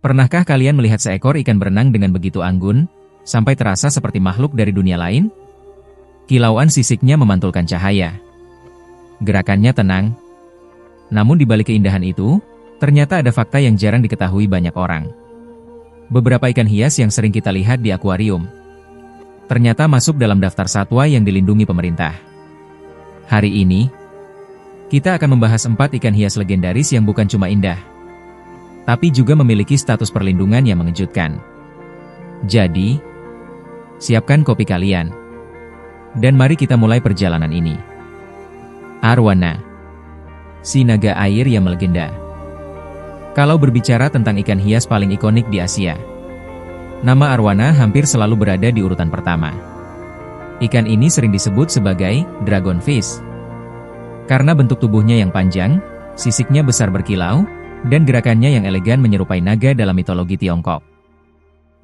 Pernahkah kalian melihat seekor ikan berenang dengan begitu anggun, sampai terasa seperti makhluk dari dunia lain? Kilauan sisiknya memantulkan cahaya. Gerakannya tenang. Namun di balik keindahan itu, ternyata ada fakta yang jarang diketahui banyak orang. Beberapa ikan hias yang sering kita lihat di akuarium, ternyata masuk dalam daftar satwa yang dilindungi pemerintah. Hari ini, kita akan membahas 4 ikan hias legendaris yang bukan cuma indah, tapi juga memiliki status perlindungan yang mengejutkan. Jadi, siapkan kopi kalian, dan mari kita mulai perjalanan ini. Arowana, si naga air yang melegenda. Kalau berbicara tentang ikan hias paling ikonik di Asia, nama arowana hampir selalu berada di urutan pertama. Ikan ini sering disebut sebagai dragonfish, karena bentuk tubuhnya yang panjang, sisiknya besar berkilau, dan gerakannya yang elegan menyerupai naga dalam mitologi Tiongkok.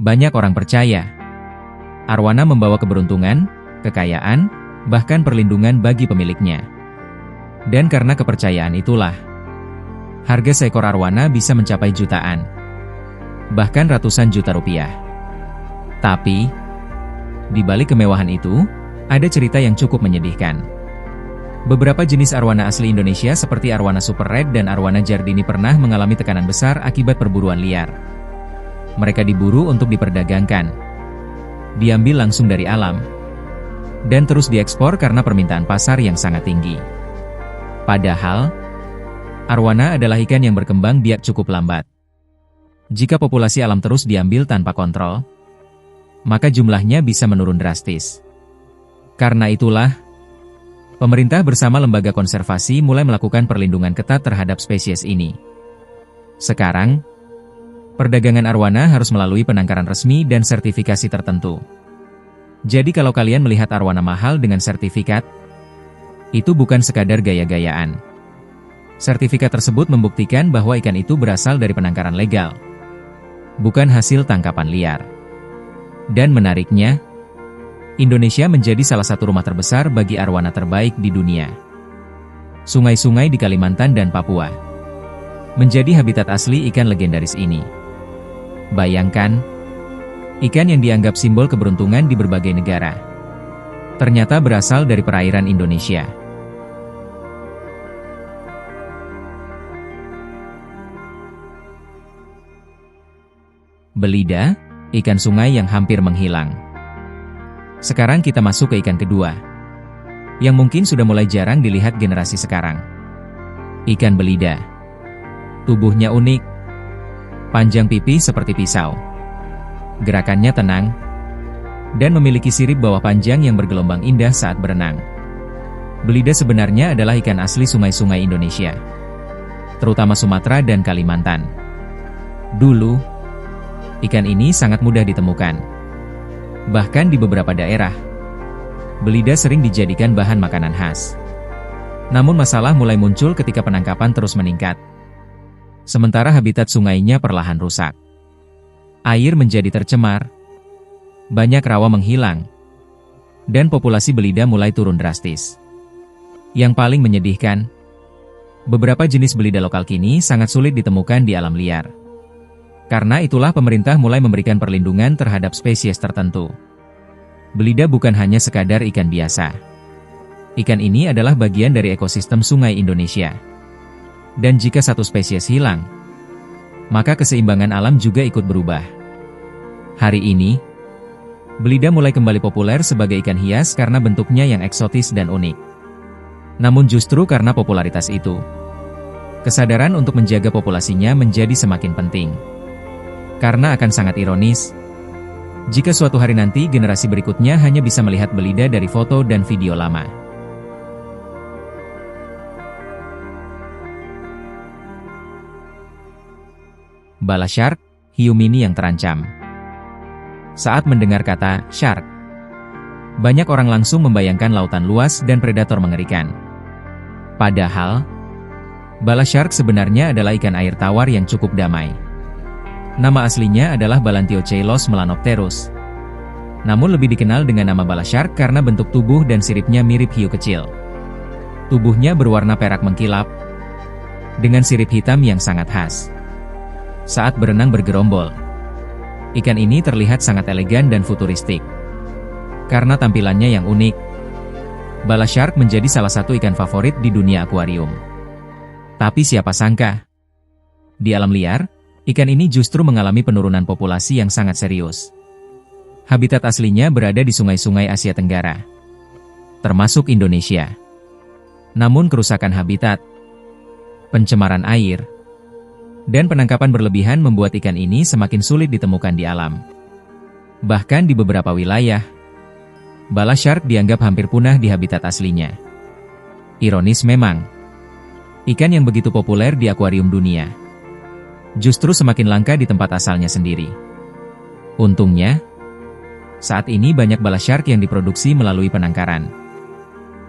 Banyak orang percaya, arowana membawa keberuntungan, kekayaan, bahkan perlindungan bagi pemiliknya. Dan karena kepercayaan itulah, harga seekor arowana bisa mencapai jutaan, bahkan ratusan juta rupiah. Tapi, di balik kemewahan itu, ada cerita yang cukup menyedihkan. Beberapa jenis arowana asli Indonesia seperti arowana super red dan arowana jardini pernah mengalami tekanan besar akibat perburuan liar. Mereka diburu untuk diperdagangkan, diambil langsung dari alam, dan terus diekspor karena permintaan pasar yang sangat tinggi. Padahal, arowana adalah ikan yang berkembang biak cukup lambat. Jika populasi alam terus diambil tanpa kontrol, maka jumlahnya bisa menurun drastis. Karena itulah, pemerintah bersama lembaga konservasi mulai melakukan perlindungan ketat terhadap spesies ini. Sekarang, perdagangan arowana harus melalui penangkaran resmi dan sertifikasi tertentu. Jadi kalau kalian melihat arowana mahal dengan sertifikat, itu bukan sekadar gaya-gayaan. Sertifikat tersebut membuktikan bahwa ikan itu berasal dari penangkaran legal, bukan hasil tangkapan liar. Dan menariknya, Indonesia menjadi salah satu rumah terbesar bagi arowana terbaik di dunia. Sungai-sungai di Kalimantan dan Papua menjadi habitat asli ikan legendaris ini. Bayangkan, ikan yang dianggap simbol keberuntungan di berbagai negara, ternyata berasal dari perairan Indonesia. Belida, ikan sungai yang hampir menghilang. Sekarang kita masuk ke ikan kedua, yang mungkin sudah mulai jarang dilihat generasi sekarang. Ikan belida. Tubuhnya unik, panjang pipi seperti pisau. Gerakannya tenang, dan memiliki sirip bawah panjang yang bergelombang indah saat berenang. Belida sebenarnya adalah ikan asli sungai-sungai Indonesia, terutama Sumatera dan Kalimantan. Dulu, ikan ini sangat mudah ditemukan. Bahkan di beberapa daerah, belida sering dijadikan bahan makanan khas. Namun masalah mulai muncul ketika penangkapan terus meningkat, sementara habitat sungainya perlahan rusak. Air menjadi tercemar, banyak rawa menghilang, dan populasi belida mulai turun drastis. Yang paling menyedihkan, beberapa jenis belida lokal kini sangat sulit ditemukan di alam liar. Karena itulah pemerintah mulai memberikan perlindungan terhadap spesies tertentu. Belida bukan hanya sekadar ikan biasa. Ikan ini adalah bagian dari ekosistem sungai Indonesia. Dan jika satu spesies hilang, maka keseimbangan alam juga ikut berubah. Hari ini, belida mulai kembali populer sebagai ikan hias karena bentuknya yang eksotis dan unik. Namun justru karena popularitas itu, kesadaran untuk menjaga populasinya menjadi semakin penting. Karena akan sangat ironis, jika suatu hari nanti generasi berikutnya hanya bisa melihat belida dari foto dan video lama. Bala shark, hiu mini yang terancam. Saat mendengar kata shark, banyak orang langsung membayangkan lautan luas dan predator mengerikan. Padahal, bala shark sebenarnya adalah ikan air tawar yang cukup damai. Nama aslinya adalah Balathiocheilos melanopterus. Namun lebih dikenal dengan nama bala shark karena bentuk tubuh dan siripnya mirip hiu kecil. Tubuhnya berwarna perak mengkilap, dengan sirip hitam yang sangat khas. saat berenang bergerombol. Ikan ini terlihat sangat elegan dan futuristik. Karena tampilannya yang unik, bala shark menjadi salah satu ikan favorit di dunia akuarium. Tapi siapa sangka, di alam liar, ikan ini justru mengalami penurunan populasi yang sangat serius. Habitat aslinya berada di sungai-sungai Asia Tenggara, termasuk Indonesia. Namun kerusakan habitat, pencemaran air, dan penangkapan berlebihan membuat ikan ini semakin sulit ditemukan di alam. Bahkan di beberapa wilayah, bala shark dianggap hampir punah di habitat aslinya. Ironis memang, ikan yang begitu populer di akuarium dunia justru semakin langka di tempat asalnya sendiri. Untungnya, saat ini banyak bala shark yang diproduksi melalui penangkaran.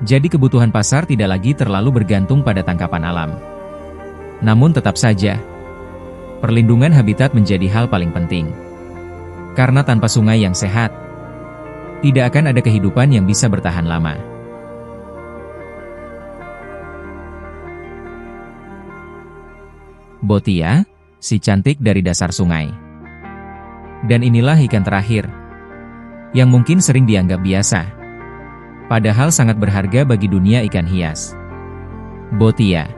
Jadi kebutuhan pasar tidak lagi terlalu bergantung pada tangkapan alam. Namun tetap saja, perlindungan habitat menjadi hal paling penting. Karena tanpa sungai yang sehat, tidak akan ada kehidupan yang bisa bertahan lama. Botia, si cantik dari dasar sungai. Dan inilah ikan terakhir, yang mungkin sering dianggap biasa, padahal sangat berharga bagi dunia ikan hias. Botia.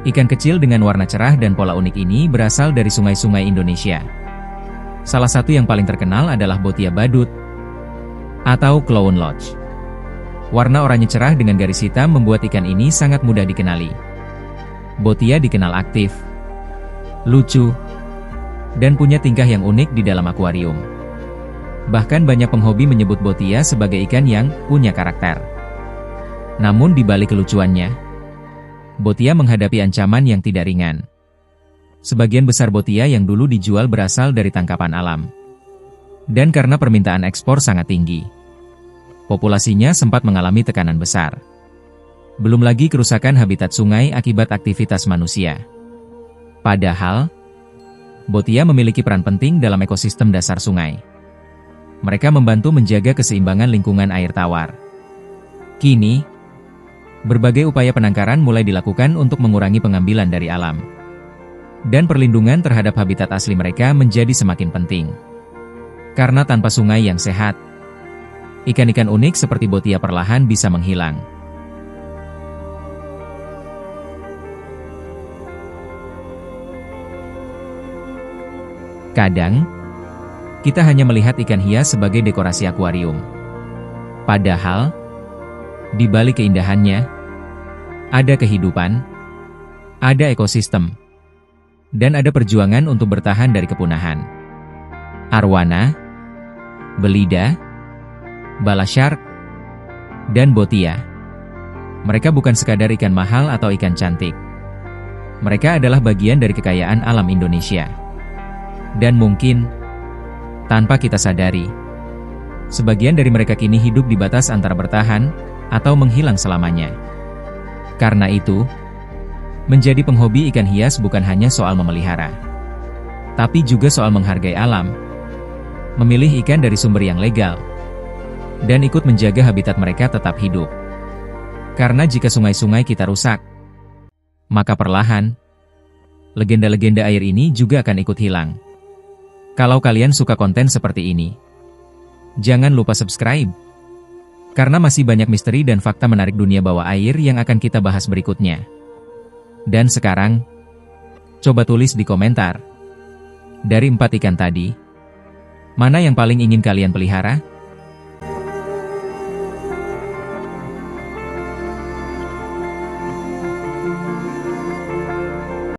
Ikan kecil dengan warna cerah dan pola unik ini berasal dari sungai-sungai Indonesia. Salah satu yang paling terkenal adalah Botia badut, atau clown lodge. Warna oranye cerah dengan garis hitam membuat ikan ini sangat mudah dikenali. Botia dikenal aktif, lucu, dan punya tingkah yang unik di dalam akuarium. Bahkan banyak penghobi menyebut Botia sebagai ikan yang punya karakter. Namun di balik kelucuannya, Botia menghadapi ancaman yang tidak ringan. Sebagian besar botia yang dulu dijual berasal dari tangkapan alam. Dan karena permintaan ekspor sangat tinggi, populasinya sempat mengalami tekanan besar. Belum lagi kerusakan habitat sungai akibat aktivitas manusia. Padahal, botia memiliki peran penting dalam ekosistem dasar sungai. Mereka membantu menjaga keseimbangan lingkungan air tawar. Kini, berbagai upaya penangkaran mulai dilakukan untuk mengurangi pengambilan dari alam. Dan perlindungan terhadap habitat asli mereka menjadi semakin penting. Karena tanpa sungai yang sehat, ikan-ikan unik seperti botia perlahan bisa menghilang. Kadang, kita hanya melihat ikan hias sebagai dekorasi akuarium. Padahal, di balik keindahannya, ada kehidupan, ada ekosistem, dan ada perjuangan untuk bertahan dari kepunahan. Arwana, belida, bala shark, dan botia. Mereka bukan sekadar ikan mahal atau ikan cantik. Mereka adalah bagian dari kekayaan alam Indonesia. Dan mungkin, tanpa kita sadari, sebagian dari mereka kini hidup di batas antara bertahan atau menghilang selamanya. Karena itu, menjadi penghobi ikan hias bukan hanya soal memelihara, tapi juga soal menghargai alam, memilih ikan dari sumber yang legal, dan ikut menjaga habitat mereka tetap hidup. Karena jika sungai-sungai kita rusak, maka perlahan, legenda-legenda air ini juga akan ikut hilang. Kalau kalian suka konten seperti ini, jangan lupa subscribe. Karena masih banyak misteri dan fakta menarik dunia bawah air yang akan kita bahas berikutnya. Dan sekarang, coba tulis di komentar. Dari 4 ikan tadi, mana yang paling ingin kalian pelihara?